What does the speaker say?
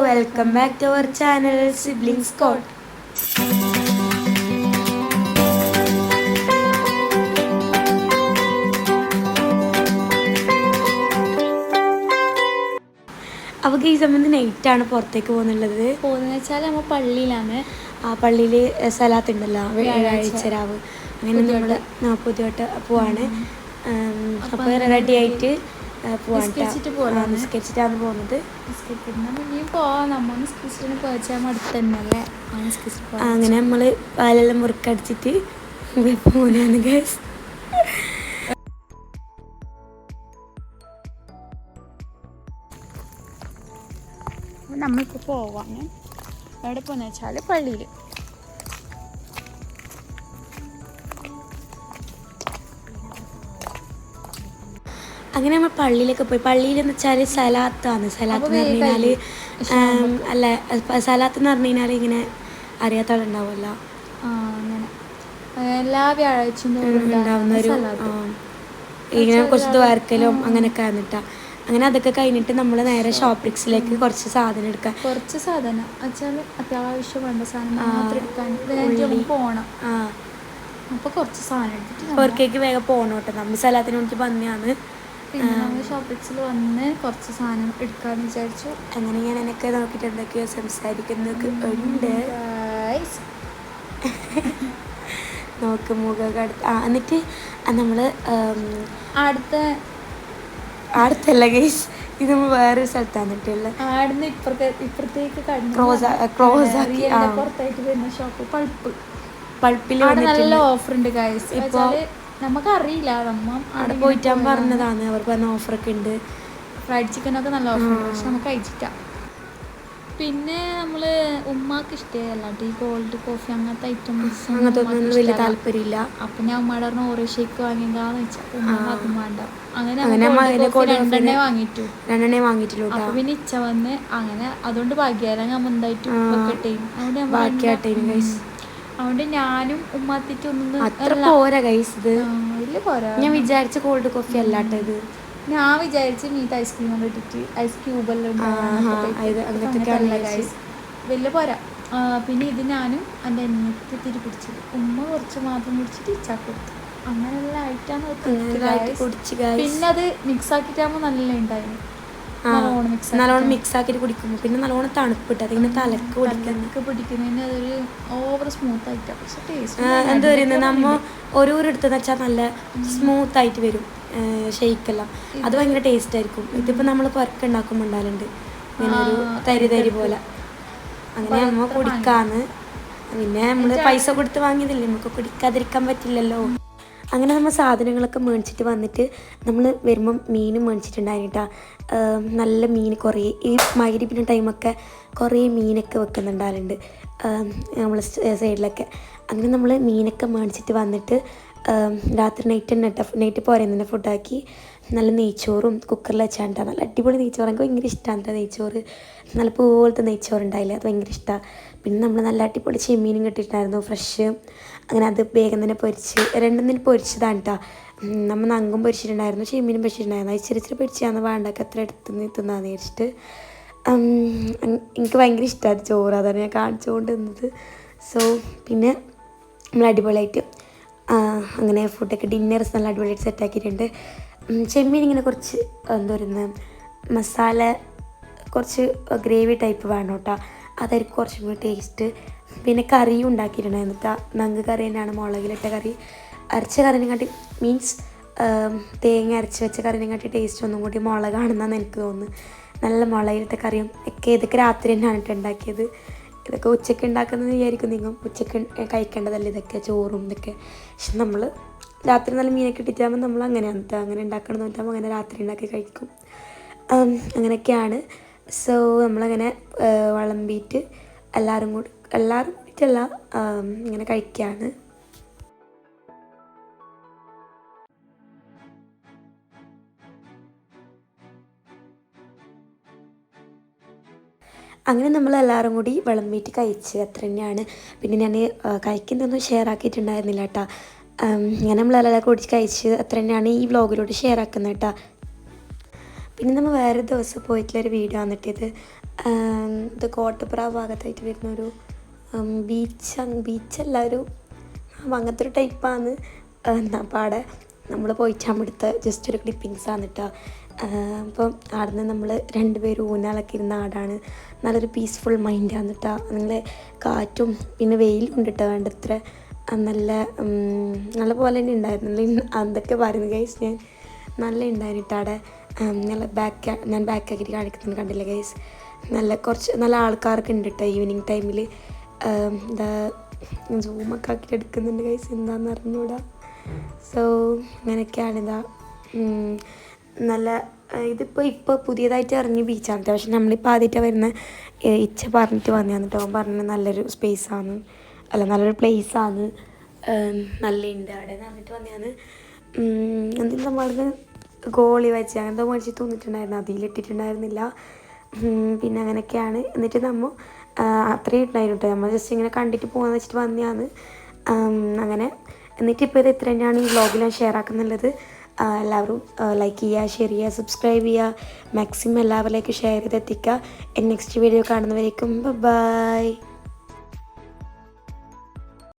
welcome back to our channel Siblings Code. അപ്പോൾ ഈ സമയത്ത് നൈറ്റാണ് പുറത്തേക്ക് പോകുന്നുള്ളത്. പോകുന്നത് വെച്ചാൽ നമ്മൾ പള്ളിയിലാണ്. ആ പള്ളിയിൽ സലാത്ത് ഉണ്ടല്ലോ, വ്യാഴാഴ്ച രാവ്. അങ്ങനെ നമ്മൾ പുതിയോട്ട് പോവാണ്. അപ്പോൾ റെഡി ആയിട്ട് നിസ്കരിച്ചിട്ടാണ് പോകുന്നത്. അങ്ങനെ നമ്മൾ പാലെല്ലാം മുറുക്കടിച്ചിട്ട് പോകുന്നതാണ് ഗൈസ്. നമ്മളിപ്പോൾ പോവാണ്. എവിടെ പോകുന്ന വെച്ചാൽ പള്ളിയിൽ. അങ്ങനെ നമ്മൾ പള്ളിയിലൊക്കെ പോയി. പള്ളിയിലെന്ന് വെച്ചാൽ സലാത്താണ്. സലാത്ത് എന്ന് പറഞ്ഞു കഴിഞ്ഞാൽ അല്ല, സലാത്ത് എന്ന് പറഞ്ഞു കഴിഞ്ഞാൽ ഇങ്ങനെ അറിയാത്ത ആളുണ്ടാവുമല്ലോ, അങ്ങനെ എല്ലാ വ്യാഴാഴ്ചയും ഉണ്ടാവുന്ന ഒരു ഇങ്ങനെ കുറച്ച് ദ്വാരക്കലും അങ്ങനെയൊക്കെ ആയിരുന്നിട്ടാ. അങ്ങനെ അതൊക്കെ കഴിഞ്ഞിട്ട് നമ്മൾ നേരെ ഷോപ്പിക്സിലേക്ക് കുറച്ച് സാധനം എടുക്കാൻ. കുറച്ച് സാധനം വെച്ചാൽ അത്യാവശ്യം വേണ്ട സാധനം മാത്രം എടുക്കാൻ പോകണം. അപ്പോൾ കുറച്ച് സാധനം എടുത്തിട്ട് പുറത്തേക്ക് വേഗം പോകണം കേട്ടോ. നമ്മൾ സ്ഥലത്തിന് വേണ്ടി വന്നെയാണ്. പിന്നെ നമ്മൾ ഷോപ്പിക്സിൽ വന്ന് കുറച്ച് സാധനം എടുക്കാമെന്ന് വിചാരിച്ചു. അങ്ങനെ ഞാൻ എന്നൊക്കെ നോക്കിയിട്ട് എന്തൊക്കെയോ സംസാരിക്കുന്നൊക്കെ ഉണ്ട്. നോക്ക് മുഖമൊക്കെ എന്നിട്ട് നമ്മൾ അടുത്തല്ല ഗൈസ്, ഇത് നമ്മൾ വേറൊരു സ്ഥലത്താണ് ഇട്ടുള്ളത്. ആടുന്ന് ഇപ്പുറത്തേക്ക് പുറത്തായിട്ട് വരുന്ന ഷോപ്പ് പൾപ്പിൽ നല്ല ഓഫർ ഉണ്ട് ഗൈസ്. ഇപ്പോൾ നമുക്കറിയില്ല, അവിടെ പോയിട്ടാൻ പറഞ്ഞതാണ്. അവർ പറഞ്ഞ ഓഫറൊക്കെ ഉണ്ട്. ഫ്രൈഡ് ചിക്കനൊക്കെ നല്ല ഓഫർ ഉണ്ട്, പക്ഷെ നമുക്ക് കഴിച്ചിട്ടാ. പിന്നെ നമ്മൾ ഉമ്മാക്ക് ഇഷ്ടമല്ല ഈ കോൾഡ് കോഫി അങ്ങനത്തെ ഐറ്റംസ്, അങ്ങനത്തെ ഒന്നും വലിയ താല്പര്യമില്ല. അപ്പം ഞാൻ ഉമ്മയുടെ പറഞ്ഞ ഓരോ ഷേക്ക് വാങ്ങിയെന്താന്ന് വെച്ചാൽ ഉമ്മാക്കും വേണ്ട. അങ്ങനെ രണ്ടെണ്ണേ വാങ്ങിയിട്ടുള്ളൂ. അപ്പൊ പിന്നെ ഇച്ച വന്ന് അങ്ങനെ അതുകൊണ്ട് ഭാഗ്യം നമ്മൾ എന്തായിട്ടും വെക്കട്ടെ. അതുകൊണ്ട് ഞാനും ഉമ്മാത്തിട്ട് ഒന്നും അത്ര പോരാ ഗൈസ്. ഇത് വലിയ പോരാ. ഞാൻ വിചാരിച്ച കോൾഡ് കോഫി അല്ലാട്ടത്. ഞാൻ വിചാരിച്ച് മീറ്റ് ഐസ്ക്രീം ഇട്ടിട്ട് ഐസ് ക്യൂബെല്ലാം വലിയ പോരാ. പിന്നെ ഇത് ഞാനും എൻ്റെ അനിയത്തി തിരി പിടിച്ചത്. ഉമ്മ കുറച്ച് മാത്രം പിടിച്ചിട്ട് ഇച്ചാക്ക് കൊടുത്തു. അങ്ങനെയുള്ള ആയിട്ടാണ് കുടിച്ച്. പിന്നെ അത് മിക്സ് ആക്കിയിട്ടാകുമ്പോൾ നല്ല ഉണ്ടായിരുന്നു. നല്ലോണം മിക്സ് ആക്കിയിട്ട് കുടിക്കുമ്പോൾ പിന്നെ നല്ലോണം തണുപ്പിട്ട് അതിങ്ങനെ തലക്ക് പിടിക്കുന്നതിന് അതൊരു ഓവർ സ്മൂത്ത് ആയിട്ടാണ്. പക്ഷെ ടേസ്റ്റ് എന്താ പറയുന്നത്, നമ്മൾ ഓരോരെടുത്തെന്ന് വെച്ചാൽ നല്ല സ്മൂത്ത് ആയിട്ട് വരും ഷെയ്ക്കെല്ലാം. അത് ഭയങ്കര ടേസ്റ്റ് ആയിരിക്കും. ഇതിപ്പോൾ നമ്മൾ പുറക്കെ ഉണ്ടാക്കുമ്പോൾ ഉണ്ടാലുണ്ട് ഇങ്ങനെ ഒരു തരി പോലെ. അങ്ങനെ നമ്മൾ കുടിക്കാന്ന്. പിന്നെ നമ്മൾ പൈസ കൊടുത്ത് വാങ്ങിയതില്ലേ, നമുക്ക് കുടിക്കാതിരിക്കാൻ പറ്റില്ലല്ലോ. അങ്ങനെ നമ്മൾ സാധനങ്ങളൊക്കെ മേടിച്ചിട്ട് വന്നിട്ട് നമ്മൾ വരുമ്പം മീനും മേടിച്ചിട്ടുണ്ടായിട്ടാ. നല്ല മീൻ കുറേ ഈ മഗ്‌രിബിൻ്റെ ടൈമൊക്കെ കുറേ മീനൊക്കെ വെക്കുന്നുണ്ടാകുന്നുണ്ട് നമ്മൾ സൈഡിലൊക്കെ. അങ്ങനെ നമ്മൾ മീനൊക്കെ മേടിച്ചിട്ട് വന്നിട്ട് രാത്രി നൈറ്റ് പോരുന്നതിൻ്റെ ഫുഡാക്കി നല്ല നെയ്ച്ചോറും കുക്കറിൽ വെച്ചാണ്ടാ. നല്ല അടിപൊളി നെയ്ച്ചോറ്, എനിക്ക് ഭയങ്കര ഇഷ്ടമാണ് നെയ്ച്ചോറ്. നല്ല പോലത്തെ നെയ്ച്ചോറ് ഉണ്ടായില്ലേ, അത് ഭയങ്കര ഇഷ്ടമാണ്. പിന്നെ നമ്മൾ നല്ല അടിപൊളി ചെമ്മീനും കിട്ടിയിട്ടുണ്ടായിരുന്നു, ഫ്രഷ്. അങ്ങനെ അത് വേഗം തന്നെ പൊരിച്ച് രണ്ടെന്നിൽ പൊരിച്ചതാണ് കേട്ടോ. നമ്മൾ നങ്കും പൊരിച്ചിട്ടുണ്ടായിരുന്നു, ചെമ്മീനും പൊരിച്ചിട്ടുണ്ടായിരുന്നു. അത് ഇച്ചിരി പൊരിച്ചാന്ന് വേണ്ടൊക്കെ അത്ര എടുത്ത് തിന്നാന്ന് വിചാരിച്ചിട്ട് എനിക്ക് ഭയങ്കര ഇഷ്ടമാണ് ചോറ്. അതാണ് ഞാൻ കാണിച്ചുകൊണ്ട് നിന്നത്. സോ പിന്നെ നമ്മൾ അടിപൊളിയായിട്ട് അങ്ങനെ ഫുഡൊക്കെ ഡിന്നേഴ്സ് നല്ല അടിപൊളിയായിട്ട് സെറ്റാക്കിയിട്ടുണ്ട്. ചെമ്മീൻ ഇങ്ങനെ കുറച്ച് എന്താ പറയുന്നത് മസാല കുറച്ച് ഗ്രേവി ടൈപ്പ് വേണം കേട്ടോ, അതായിരിക്കും കുറച്ചും കൂടി ടേസ്റ്റ്. പിന്നെ കറിയും ഉണ്ടാക്കിയിട്ടുണ്ടായിരുന്നു കേട്ടോ. നങ്ക് കറി തന്നെയാണ്, മുളകിലിട്ട കറി. അരച്ച കറിനെക്കാട്ടി മീൻസ് തേങ്ങ അരച്ച് വെച്ച കറിനെക്കാട്ടി ടേസ്റ്റ് ഒന്നും കൂടി മുളകാണെന്നാണ് എനിക്ക് തോന്നുന്നത്. നല്ല മുളകിലിട്ട കറിയും ഒക്കെ ഇതൊക്കെ രാത്രി തന്നെയാണ് കേട്ടോ ഉണ്ടാക്കിയത്. ഇതൊക്കെ ഉച്ചയ്ക്ക് ഉണ്ടാക്കുന്നത് വിചാരിക്കും നിങ്ങൾ, ഉച്ചയ്ക്ക് കഴിക്കേണ്ടതല്ലേ ഇതൊക്കെ, ചോറും ഇതൊക്കെ. പക്ഷെ നമ്മൾ രാത്രി നല്ല മീനൊക്കെ ഇട്ടിട്ടാകുമ്പോൾ നമ്മൾ അങ്ങനെയാണ് കേട്ടോ, അങ്ങനെ ഉണ്ടാക്കണമെന്ന് പറഞ്ഞാൽ അങ്ങനെ രാത്രി ഉണ്ടാക്കി കഴിക്കും. അങ്ങനെയൊക്കെയാണ്. സോ നമ്മളങ്ങനെ വിളമ്പിയിട്ട് എല്ലാവരും കൂടിയിട്ടല്ല ഇങ്ങനെ കഴിക്കുകയാണ്. അങ്ങനെ നമ്മളെല്ലാവരും കൂടി വിളമ്പിയിട്ട് കഴിച്ച് അത്ര തന്നെയാണ്. പിന്നെ ഞാൻ കഴിക്കുന്നതൊന്നും ഷെയർ ആക്കിയിട്ടുണ്ടായിരുന്നില്ല കേട്ടോ. അങ്ങനെ നമ്മളെല്ലാം കൂടി കഴിച്ച് അത്ര തന്നെയാണ് ഈ വ്ളോഗിലൂടെ ഷെയർ ആക്കുന്നത് കേട്ടോ. പിന്നെ നമ്മൾ വേറെ ദിവസം പോയിട്ടുള്ളൊരു വീഡിയോ വന്നിട്ട് ഇത് കോട്ടപ്പുറ ഭാഗത്തായിട്ട് വരുന്നൊരു ബീച്ചല്ല ഒരു അങ്ങനത്തെ ഒരു ടൈപ്പാണ്. അപ്പോൾ അവിടെ നമ്മൾ പോയിട്ടാകുമ്പോഴത്തെ ജസ്റ്റ് ഒരു ക്ലിപ്പിങ്സ് ആണ് കേട്ടോ. അപ്പം അവിടെ നിന്ന് നമ്മൾ 2 പേരും ഊഞ്ഞാലൊക്കെ ഇരുന്ന ആടാണ്. നല്ലൊരു പീസ്ഫുൾ മൈൻഡാണ് കേട്ടോ. നിങ്ങൾ കാറ്റും പിന്നെ വെയിലും ഉണ്ട് കേട്ടോ വേണ്ടത്ര. നല്ല പോലെ തന്നെ ഉണ്ടായിരുന്നു. അതൊക്കെ പറയുന്നത് ഗൈസ് ഞാൻ നല്ല ഉണ്ടായിരുന്നു അവിടെ. ഞാൻ ബാക്കാക്കിയിട്ട് കാണിക്കുന്നത് കണ്ടില്ല ഗൈസ്. നല്ല ആൾക്കാരൊക്കെ ഉണ്ട് കേട്ടോ ഈവനിങ് ടൈമിൽ. എന്താ സൂമൊക്കെ ആക്കിയിട്ട് എടുക്കുന്നുണ്ട് ഗൈസ്, എന്താണെന്ന് അറിഞ്ഞൂടാ. സോ അങ്ങനെയൊക്കെയാണിതാ. ഇതിപ്പോൾ പുതിയതായിട്ട് ഇറങ്ങിയ ബീച്ചാണ് കേട്ടോ. പക്ഷെ നമ്മളിപ്പോൾ ആദ്യമായിട്ട് വരുന്ന ഇച്ച പറഞ്ഞിട്ട് വന്നതാണ് കേട്ടോ. അവൻ പറഞ്ഞ നല്ലൊരു സ്പേസാണ്, നല്ലൊരു പ്ലേസാണ്, നല്ലുണ്ട് അവിടെ എന്ന് പറഞ്ഞിട്ട് വന്നതാണ്. എന്തെങ്കിലും നമ്മളത് ഗോളി വെച്ച് അങ്ങനത്തെ മേടിച്ച് തോന്നിയിട്ടുണ്ടായിരുന്നു, അതിലിട്ടിട്ടുണ്ടായിരുന്നില്ല. പിന്നെ അങ്ങനെയൊക്കെയാണ്. എന്നിട്ട് നമ്മൾ അത്രയും ഉണ്ടായിരുന്നു കേട്ടോ. നമ്മൾ ജസ്റ്റ് ഇങ്ങനെ കണ്ടിട്ട് പോകാമെന്ന് വെച്ചിട്ട് വന്നതാണ് അങ്ങനെ. എന്നിട്ടിപ്പോൾ ഇത് ഇത്ര തന്നെയാണ് ഈ വ്ളോഗിൽ ഞാൻ ഷെയർ ആക്കുന്നുള്ളത്. എല്ലാവരും ലൈക്ക് ചെയ്യുക, ഷെയർ ചെയ്യുക, സബ്സ്ക്രൈബ് ചെയ്യുക, മാക്സിമം എല്ലാവരിലേക്ക് ഷെയർ ചെയ്തെത്തിക്കുക. നെക്സ്റ്റ് വീഡിയോ കാണുന്നവരേക്കും ബൈ.